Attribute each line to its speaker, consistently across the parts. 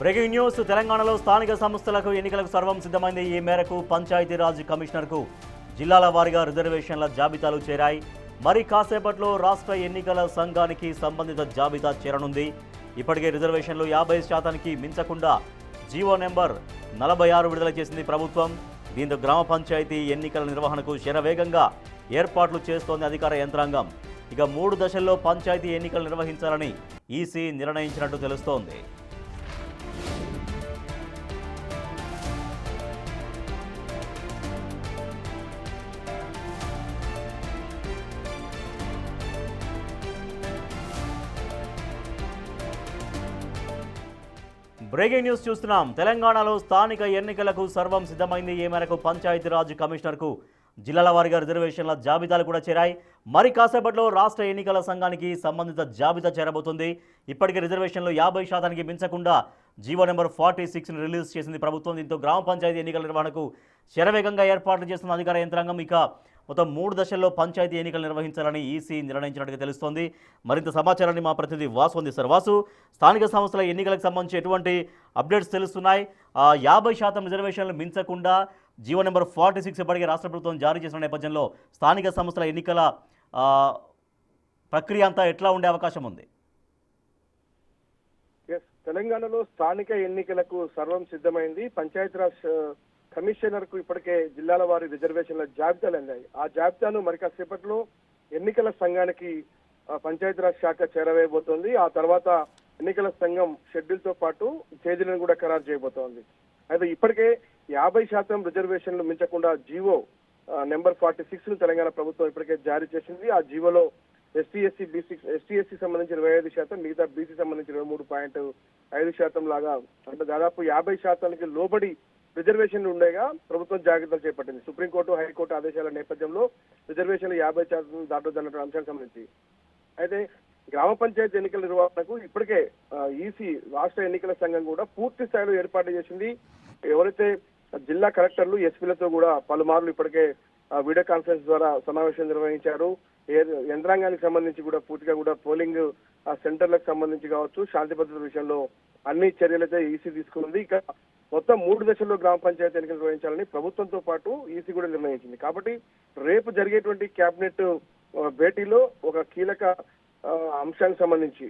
Speaker 1: Breaking news తెలంగాణలో స్థానిక సంస్థలకు ఎన్నికలకు సర్వం సిద్ధమైంది. ఈ మేరకు పంచాయతీరాజ్ కమిషనర్కు జిల్లాల వారీగా రిజర్వేషన్ల జాబితాలు చేరాయి. మరి కాసేపట్లో రాష్ట్ర ఎన్నికల సంఘానికి సంబంధిత జాబితా చేరనుంది. ఇప్పటికే రిజర్వేషన్లు 50% మించకుండా జీవో నెంబర్ 46 విడుదల చేసింది ప్రభుత్వం. దీంతో గ్రామ పంచాయతీ ఎన్నికల నిర్వహణకు శరవేగంగా ఏర్పాట్లు చేస్తోంది అధికార యంత్రాంగం. ఇక 3 దశల్లో పంచాయతీ ఎన్నికలు నిర్వహించాలని ఈసీ నిర్ణయించినట్టు తెలుస్తోంది. బ్రేకింగ్ న్యూస్ చూస్తున్నాం. తెలంగాణలో స్థానిక ఎన్నికలకు సర్వం సిద్ధమైంది. ఈ మేరకు పంచాయతీరాజ్ కమిషనర్కు జిల్లాల వారీగా రిజర్వేషన్ల జాబితాలు కూడా చేరాయి. మరి కాసేపట్లో రాష్ట్ర ఎన్నికల సంఘానికి సంబంధిత జాబితా చేరబోతుంది. ఇప్పటికే రిజర్వేషన్లు 50% మించకుండా జీవో నెంబర్ 46ని రిలీజ్ చేసింది ప్రభుత్వం. దీంతో గ్రామ పంచాయతీ ఎన్నికల నిర్వహణకు శరవేగంగా ఏర్పాట్లు చేస్తున్న అధికార యంత్రాంగం. ఇక మొత్తం 3 దశల్లో పంచాయతీ ఎన్నికలు నిర్వహించాలని ఈసీ నిర్ణయించినట్టుగా తెలుస్తోంది. మరింత సమాచారాన్ని మా ప్రతినిధి వాసు అందిస్తారు. వాసు, స్థానిక సంస్థల ఎన్నికలకు సంబంధించి ఎటువంటి అప్డేట్స్ తెలుస్తున్నాయి? 50% రిజర్వేషన్లు మించకుండా జీవో నెంబర్ 46 ఇప్పటికే రాష్ట్ర ప్రభుత్వం జారీ చేసిన నేపథ్యంలో స్థానిక సంస్థల ఎన్నికల ప్రక్రియ అంతా ఎట్లా ఉండే అవకాశం ఉంది?
Speaker 2: తెలంగాణలో స్థానిక ఎన్నికలకు సర్వం సిద్ధమైంది. పంచాయతీరాజ్ కమిషనర్ కు ఇప్పటికే జిల్లాల వారి రిజర్వేషన్ల జాబితాలు అందాయి. ఆ జాబితాను మరి కాసేపట్లో ఎన్నికల సంఘానికి పంచాయతీరాజ్ శాఖ చేరవేయబోతోంది. ఆ తర్వాత ఎన్నికల సంఘం షెడ్యూల్ తో పాటు తేదీలను కూడా ఖరారు చేయబోతోంది. అయితే ఇప్పటికే 50% రిజర్వేషన్లు మించకుండా జీవో నెంబర్ 46 ను తెలంగాణ ప్రభుత్వం ఇప్పటికే జారీ చేసింది. ఆ జీవోలో ఎస్టీ సంబంధించి 25%, మిగతా బీసీ సంబంధించి 23.5% లాగా, అంటే దాదాపు 50% లోబడి రిజర్వేషన్లు ఉండేగా ప్రభుత్వం జాగ్రత్తలు చేపట్టింది. సుప్రీంకోర్టు, హైకోర్టు ఆదేశాల నేపథ్యంలో రిజర్వేషన్లు 50% దాటొద్దన్న అంశానికి సంబంధించి అయితే గ్రామ పంచాయతీ ఎన్నికల నిర్వహణకు ఇప్పటికే ఈసీ రాష్ట్ర ఎన్నికల సంఘం కూడా పూర్తి స్థాయిలో ఏర్పాటు చేసింది. ఎవరైతే జిల్లా కలెక్టర్లు, ఎస్పీలతో కూడా పలుమార్లు ఇప్పటికే వీడియో కాన్ఫరెన్స్ ద్వారా సమావేశం నిర్వహించారు. యంత్రాంగానికి సంబంధించి కూడా పూర్తిగా కూడా పోలింగ్ సెంటర్లకు సంబంధించి కావచ్చు, శాంతి భద్రత విషయంలో అన్ని చర్యలైతే ఈసీ తీసుకుంది. ఇక మొత్తం 3 దశల్లో గ్రామ పంచాయతీ ఎన్నికలు నిర్వహించాలని ప్రభుత్వంతో పాటు ఈసీ కూడా నిర్ణయించింది. కాబట్టి రేపు జరిగేటువంటి కేబినెట్ భేటీలో ఒక కీలక అంశానికి సంబంధించి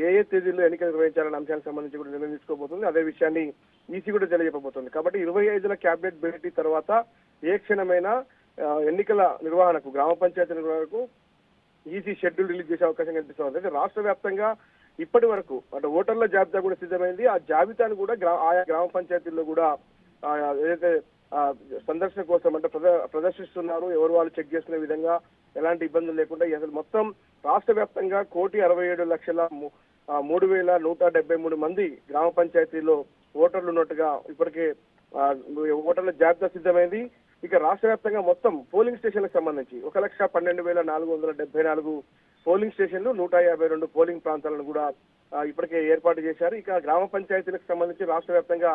Speaker 2: ఏ తేదీల్లో ఎన్నికలు నిర్వహించాలనే అంశానికి సంబంధించి కూడా నిర్ణయం తీసుకోబోతుంది. అదే విషయాన్ని ఈసీ కూడా తెలియజెప్పబోతుంది. కాబట్టి 25న కేబినెట్ భేటీ తర్వాత ఏ క్షణమైనా ఎన్నికల నిర్వహణకు, గ్రామ పంచాయతీ నిర్వహణకు ఈసీ షెడ్యూల్ రిలీజ్ చేసే అవకాశం కనిపిస్తుంది. అయితే రాష్ట్ర వ్యాప్తంగా ఇప్పటి వరకు అంటే ఓటర్ల జాబితా కూడా సిద్ధమైంది. ఆ జాబితాను కూడా ఆయా గ్రామ పంచాయతీల్లో కూడా ఏదైతే సందర్శన కోసం అంటే ప్రదర్శిస్తున్నారు, ఎవరు వాళ్ళు చెక్ చేసుకునే విధంగా ఎలాంటి ఇబ్బందులు లేకుండా అసలు మొత్తం రాష్ట్ర వ్యాప్తంగా 1,67,03,173 మంది గ్రామ పంచాయతీలో ఓటర్లు ఉన్నట్టుగా ఇప్పటికే ఓటర్ల జాబితా సిద్ధమైంది. ఇక రాష్ట్ర వ్యాప్తంగా మొత్తం పోలింగ్ స్టేషన్లకు సంబంధించి 1,12,474 పోలింగ్ స్టేషన్లు, 152 పోలింగ్ ప్రాంతాలను కూడా ఇప్పటికే ఏర్పాటు చేశారు. ఇక గ్రామ పంచాయతీలకు సంబంధించి రాష్ట్ర వ్యాప్తంగా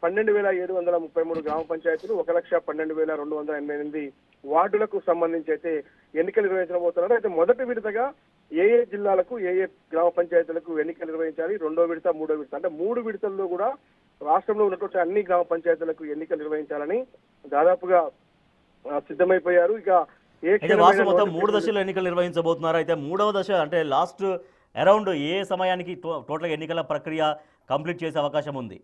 Speaker 2: 12,733 గ్రామ పంచాయతీలు, 1,12,288 వార్డులకు సంబంధించి అయితే ఎన్నికలు నిర్వహించబోతున్నారు. అయితే మొదటి విడతగా ఏ జిల్లాలకు, ఏ గ్రామ పంచాయతీలకు ఎన్నికలు నిర్వహించాలి, 2వ విడత, 3వ విడత అంటే 3 విడతల్లో కూడా రాష్ట్రంలో ఉన్నటువంటి అన్ని గ్రామ పంచాయతీలకు ఎన్నికలు నిర్వహించాలని దాదాపుగా సిద్ధమైపోయారు. ఇక
Speaker 1: మొత్తం 3 దశల్లో ఎన్నికలు నిర్వహించబోతున్నారు. అయితే 3వ దశ అంటే లాస్ట్ అరౌండ్ ఏ సమయానికి టోటల్ ఎన్నికల ప్రక్రియ కంప్లీట్ చేసే అవకాశం ఉంది?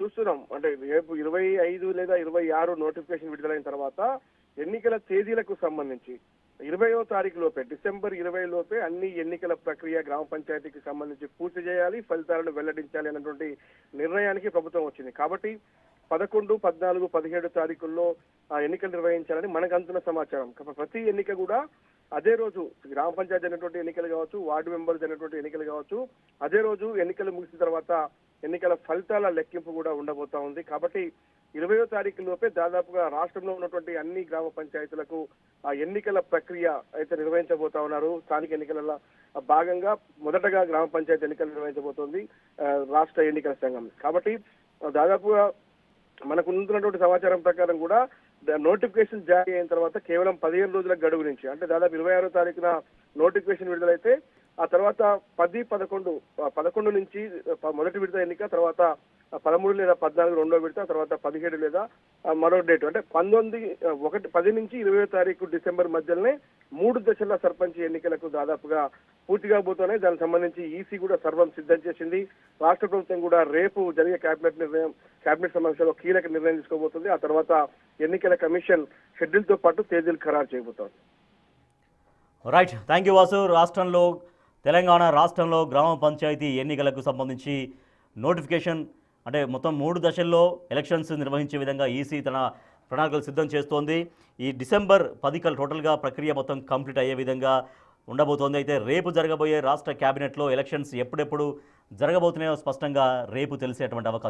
Speaker 2: చూస్తున్నాం. అంటే రేపు 25 లేదా 26 నోటిఫికేషన్ విడుదలైన తర్వాత ఎన్నికల తేదీలకు సంబంధించి 20వ తారీఖు లోపే, డిసెంబర్ 20 లోపే అన్ని ఎన్నికల ప్రక్రియ గ్రామ పంచాయతీకి సంబంధించి పూర్తి చేయాలి, ఫలితాలను వెల్లడించాలి అన్నటువంటి నిర్ణయానికి ప్రభుత్వం వచ్చింది. కాబట్టి 11, 14, 17 తారీఖుల్లో ఎన్నికలు నిర్వహించాలని మనకు అందుతున్న సమాచారం. ప్రతి ఎన్నిక కూడా అదే రోజు గ్రామ పంచాయతీ అయినటువంటి ఎన్నికలు కావచ్చు, వార్డు మెంబర్స్ అయినటువంటి ఎన్నికలు కావచ్చు, అదే రోజు ఎన్నికలు ముగిసిన తర్వాత ఎన్నికల ఫలితాల లెక్కింపు కూడా ఉండబోతా ఉంది. కాబట్టి 20వ తారీఖు లోపే దాదాపుగా రాష్ట్రంలో ఉన్నటువంటి అన్ని గ్రామ పంచాయతీలకు ఆ ఎన్నికల ప్రక్రియ అయితే నిర్వహించబోతా ఉన్నారు. స్థానిక ఎన్నికలలో భాగంగా మొదటగా గ్రామ పంచాయతీ ఎన్నికలు నిర్వహించబోతోంది రాష్ట్ర ఎన్నికల సంఘం. కాబట్టి దాదాపుగా మనకు ఉన్నటువంటి సమాచారం ప్రకారం కూడా నోటిఫికేషన్ జారీ అయిన తర్వాత కేవలం 15 రోజుల గడువు నుంచి అంటే దాదాపు 26వ తారీఖున నోటిఫికేషన్ విడుదలైతే ఆ తర్వాత 11 నుంచి మొదటి విడత ఎన్నిక, తర్వాత 13 లేదా 14 రెండో విడత, తర్వాత 17 లేదా మరో డేట్ అంటే 10 నుంచి 20వ తారీఖు డిసెంబర్ మధ్యలోనే 3 దశల సర్పంచ్ ఎన్నికలకు దాదాపుగా పూర్తిగా పోతున్నాయి. దానికి సంబంధించి ఈసీ కూడా సర్వం సిద్ధం చేసింది. రాష్ట్ర ప్రభుత్వం కూడా రేపు జరిగే కేబినెట్ సమావేశంలో కీలక నిర్ణయం తీసుకోబోతుంది. ఆ తర్వాత ఎన్నికల కమిషన్ షెడ్యూల్ తో పాటు తేదీలు ఖరారు చేయబోతోంది.
Speaker 1: Right, thank you Vasu. Telangana రాష్ట్రంలో గ్రామ పంచాయతీ ఎన్నికలకు సంబంధించి నోటిఫికేషన్ అంటే మొత్తం 3 దశల్లో ఎలక్షన్స్ నిర్వహించే విధంగా ఈసీ తన ప్రణాళికలు సిద్ధం చేస్తోంది. ఈ డిసెంబర్ 10 కల్లా టోటల్గా ప్రక్రియ మొత్తం కంప్లీట్ అయ్యే విధంగా ఉండబోతోంది. అయితే రేపు జరగబోయే రాష్ట్ర క్యాబినెట్లో ఎలక్షన్స్ ఎప్పుడెప్పుడు జరగబోతున్నాయో స్పష్టంగా రేపు తెలిసేటువంటి అవకాశం